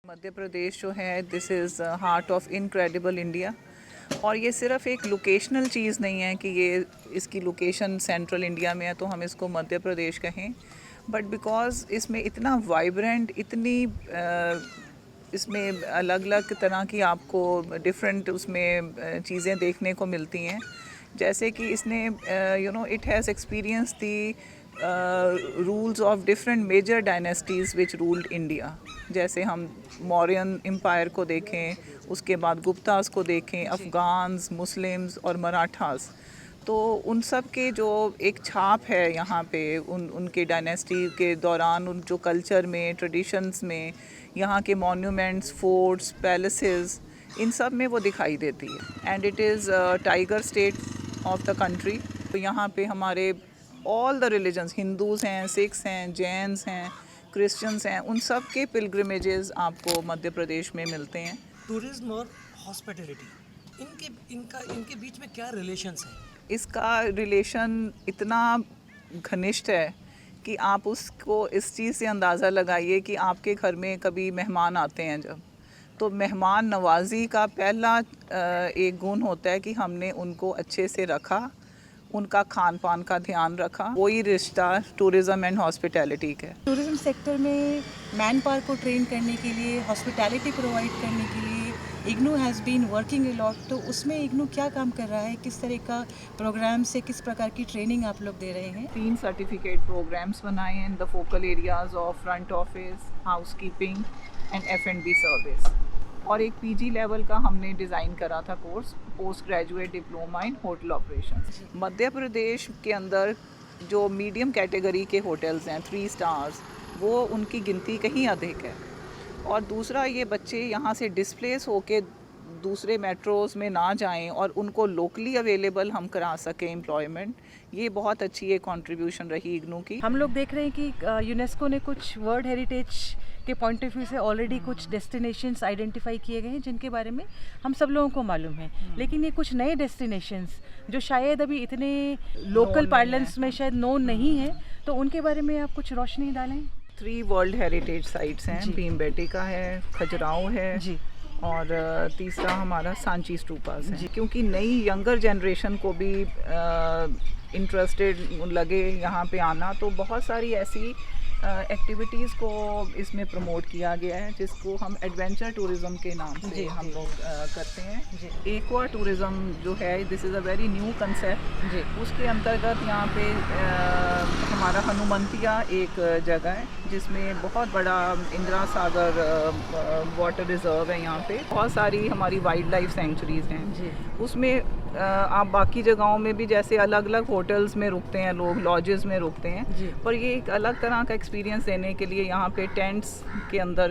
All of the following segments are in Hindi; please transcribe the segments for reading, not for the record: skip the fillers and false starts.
मध्य प्रदेश जो है this is heart of incredible India. और ये सिर्फ एक लोकेशनल चीज़ नहीं है कि ये इसकी लोकेशन सेंट्रल इंडिया में है तो हम इसको मध्य प्रदेश कहें, बट बिकॉज़ इसमें इतना वाइब्रेंट, इतनी इसमें अलग अलग तरह की आपको डिफरेंट उसमें चीज़ें देखने को मिलती हैं। जैसे कि इसने it has experience the rules of different major dynasties which ruled India. जैसे हम मौर्यन एम्पायर को देखें, उसके बाद गुप्तास को देखें, अफ़गान्स, मुस्लिम्स और मराठास, तो उन सब के जो एक छाप है यहाँ पे उनके डायनेस्टी के दौरान, उन जो कल्चर में, ट्रेडिशंस में, यहाँ के मॉन्यूमेंट्स, फोर्ट्स, पैलेसेस, इन सब में वो दिखाई देती है। And it is tiger state of the country. तो यहाँ पे हमारे ऑल द रिलीजन्स, हिंदूज़ हैं, सिख्स हैं, जैन्स हैं, क्रिश्चियंस हैं, उन सब के पिलग्रिमेजेस आपको मध्य प्रदेश में मिलते हैं। टूरिज्म और हॉस्पिटैलिटी, इनके बीच में क्या रिलेशंस हैं? इसका रिलेशन इतना घनिष्ठ है कि आप उसको इस चीज़ से अंदाज़ा लगाइए कि आपके घर में कभी मेहमान आते हैं जब, तो मेहमान नवाजी का पहला एक गुण होता है कि हमने उनको अच्छे से रखा, उनका खान पान का ध्यान रखा। वही रिश्ता टूरिज़्म एंड हॉस्पिटैलिटी का है। टूरिज्म सेक्टर में मैन पावर को ट्रेन करने के लिए, हॉस्पिटैलिटी प्रोवाइड करने के लिए IGNOU has been working a lot. तो उसमें इग्नू क्या काम कर रहा है, किस तरह का प्रोग्राम से किस प्रकार की ट्रेनिंग आप लोग दे रहे हैं? 3 सर्टिफिकेट प्रोग्राम्स बनाए हैं in the focal areas of front office, housekeeping and F&B service. और एक PG लेवल का हमने डिज़ाइन करा था course, post graduate diploma in hotel operations. Madhya Pradesh के अंदर जो मीडियम कैटेगरी के होटल्स हैं, 3 स्टार्स, वो उनकी गिनती कहीं अधिक है। और दूसरा, ये बच्चे यहाँ से डिस्प्लेस होके दूसरे मेट्रोज़ में ना जाएं और उनको लोकली अवेलेबल हम करा सकें एम्प्लॉयमेंट, ये बहुत अच्छी एक कंट्रीब्यूशन रही इग्नू की। हम लोग देख रहे हैं कि यूनेस्को ने कुछ वर्ल्ड हेरिटेज के पॉइंट ऑफ व्यू से ऑलरेडी कुछ डेस्टिनेशंस आइडेंटिफाई किए गए हैं जिनके बारे में हम सब लोगों को मालूम है, लेकिन ये कुछ नए डेस्टिनेशंस जो शायद अभी इतने लोकल पार्लेंस में शायद नोन नहीं है, तो उनके बारे में आप कुछ रोशनी डालें। 3 वर्ल्ड हेरिटेज साइट्स हैं, भीमबेटका है, खजुराहो है जी, और तीसरा हमारा सांची स्तूपास है। क्योंकि नई यंगर जनरेशन को भी इंटरेस्टेड लगे यहाँ पे आना, तो बहुत सारी ऐसी एक्टिविटीज़ को इसमें प्रमोट किया गया है जिसको हम एडवेंचर टूरिज़्म के नाम से हम लोग करते हैं। एक्वा टूरिज़्म जो है, this is a very new concept. उसके अंतर्गत यहाँ पे हमारा हनुमंतिया एक जगह है जिसमें बहुत बड़ा इंदिरा सागर वाटर रिजर्व है। यहाँ पे बहुत सारी हमारी वाइल्ड लाइफ सेंचुरीज़ हैं। उसमें आप बाकी जगहों में भी जैसे अलग अलग होटल्स में रुकते हैं लोग, लॉजेस में रुकते हैं, पर ये एक अलग तरह का एक्सपीरियंस देने के लिए यहाँ पे टेंट्स के अंदर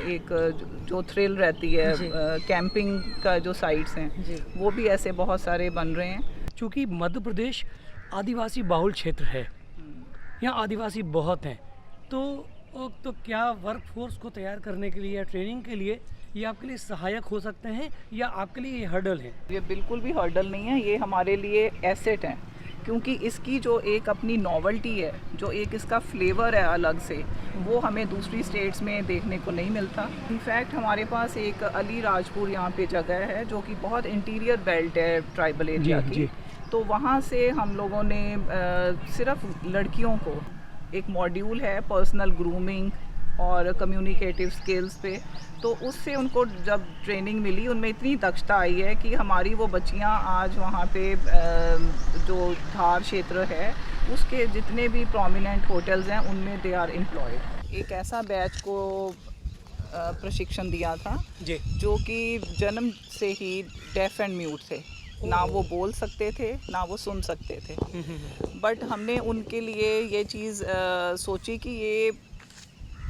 एक जो थ्रिल रहती है, कैंपिंग का जो साइट्स हैं, वो भी ऐसे बहुत सारे बन रहे हैं। चूँकि मध्य प्रदेश आदिवासी बाहुल क्षेत्र है, यहाँ आदिवासी बहुत हैं, तो क्या वर्क फोर्स को तैयार करने के लिए या ट्रेनिंग के लिए ये आपके लिए सहायक हो सकते हैं या आपके लिए ये हर्डल है? ये बिल्कुल भी हर्डल नहीं है, ये हमारे लिए एसेट है, क्योंकि इसकी जो एक अपनी नॉवेल्टी है, जो एक इसका फ्लेवर है अलग से, वो हमें दूसरी स्टेट्स में देखने को नहीं मिलता। इनफैक्ट हमारे पास एक अली राजपुर यहाँ पे जगह है जो कि बहुत इंटीरियर बेल्ट है ट्राइबल एरिया की, तो वहाँ से हम लोगों ने सिर्फ लड़कियों को एक मॉड्यूल है पर्सनल ग्रूमिंग और कम्युनिकेटिव स्किल्स पे, तो उससे उनको जब ट्रेनिंग मिली, उनमें इतनी दक्षता आई है कि हमारी वो बच्चियां आज वहाँ पे जो धार क्षेत्र है उसके जितने भी प्रोमिनेंट होटल्स हैं उनमें दे आर एम्प्लॉयड। एक ऐसा बैच को प्रशिक्षण दिया था जो कि जन्म से ही डेफ एंड म्यूट थे, ना वो बोल सकते थे ना वो सुन सकते थे, बट हमने उनके लिए ये चीज़ सोची कि ये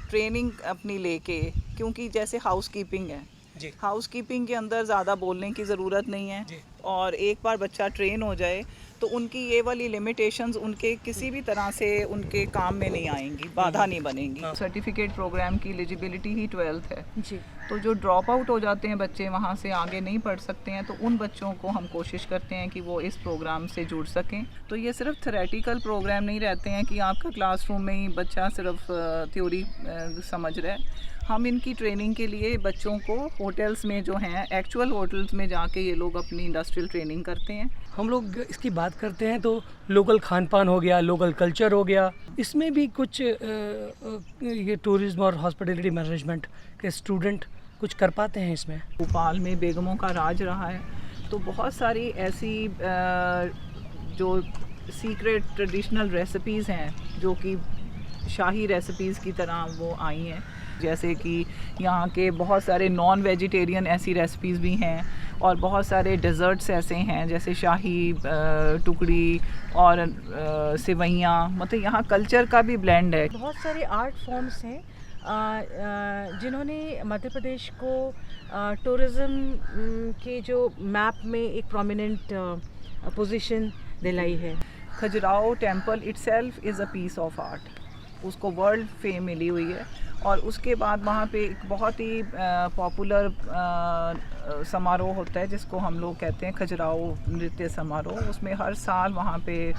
ट्रेनिंग अपनी लेके, क्योंकि जैसे हाउसकीपिंग है, हाउसकीपिंग के अंदर ज़्यादा बोलने की ज़रूरत नहीं है, और एक बार बच्चा ट्रेन हो जाए तो उनकी ये वाली लिमिटेशंस उनके किसी भी तरह से उनके काम में नहीं आएंगी, बाधा नहीं बनेंगी। सर्टिफिकेट प्रोग्राम की एलिजिबिलिटी ही 12th है। जी। तो जो ड्रॉप आउट हो जाते हैं बच्चे, वहाँ से आगे नहीं पढ़ सकते हैं, तो उन बच्चों को हम कोशिश करते हैं कि वो इस प्रोग्राम से जुड़ सकें। तो ये सिर्फ थ्योरेटिकल प्रोग्राम नहीं रहते हैं कि आपका क्लासरूम में ही बच्चा सिर्फ थ्योरी समझ रहा है। हम इनकी ट्रेनिंग के लिए बच्चों को होटल्स में जो हैं, एक्चुअल होटल्स में जाके ये लोग अपनी इंडस्ट्रियल ट्रेनिंग करते हैं। हम लोग इसकी बात करते हैं तो लोकल खान पान हो गया, लोकल कल्चर हो गया, इसमें भी कुछ ये टूरिज्म और हॉस्पिटैलिटी मैनेजमेंट के स्टूडेंट कुछ कर पाते हैं इसमें। भोपाल में बेगमों का राज रहा है, तो बहुत सारी ऐसी जो सीक्रेट ट्रेडिशनल रेसिपीज़ हैं जो कि शाही रेसिपीज़ की तरह वो आई हैं, जैसे कि यहाँ के बहुत सारे नॉन वेजिटेरियन ऐसी रेसिपीज़ भी हैं और बहुत सारे डेज़र्ट्स ऐसे हैं जैसे शाही टुकड़ी और सेवइयाँ। मतलब यहाँ कल्चर का भी ब्लेंड है। बहुत सारे आर्ट फॉर्म्स हैं जिन्होंने मध्य प्रदेश को टूरिज़्म के जो मैप में एक प्रोमिनेंट पोजीशन दिलाई है। Khajuraho temple itself is a piece of art, उसको वर्ल्ड फेम मिली हुई है। और उसके बाद वहाँ पे एक बहुत ही पॉपुलर समारोह होता है जिसको हम लोग कहते हैं खजुराहो नृत्य समारोह। उसमें हर साल वहाँ पे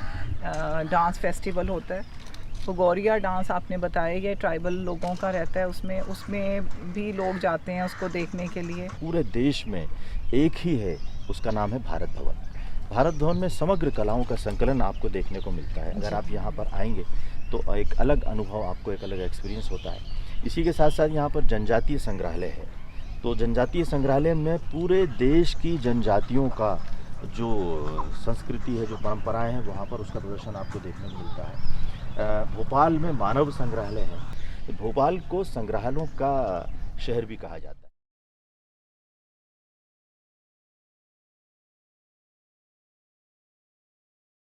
डांस फेस्टिवल होता है। तो गौरिया डांस आपने बताया, ये ट्राइबल लोगों का रहता है, उसमें भी लोग जाते हैं उसको देखने के लिए। पूरे देश में एक ही है, उसका नाम है भारत भवन। भारत भवन में समग्र कलाओं का संकलन आपको देखने को मिलता है। अगर आप यहाँ पर आएंगे तो एक अलग अनुभव, आपको एक अलग एक्सपीरियंस होता है। इसी के साथ साथ यहाँ पर जनजातीय संग्रहालय है। तो जनजातीय संग्रहालय में पूरे देश की जनजातियों का जो संस्कृति है, जो परंपराएं हैं, वहाँ पर उसका प्रदर्शन आपको देखने को मिलता है। भोपाल में मानव संग्रहालय है। भोपाल को संग्रहालयों का शहर भी कहा जाता है।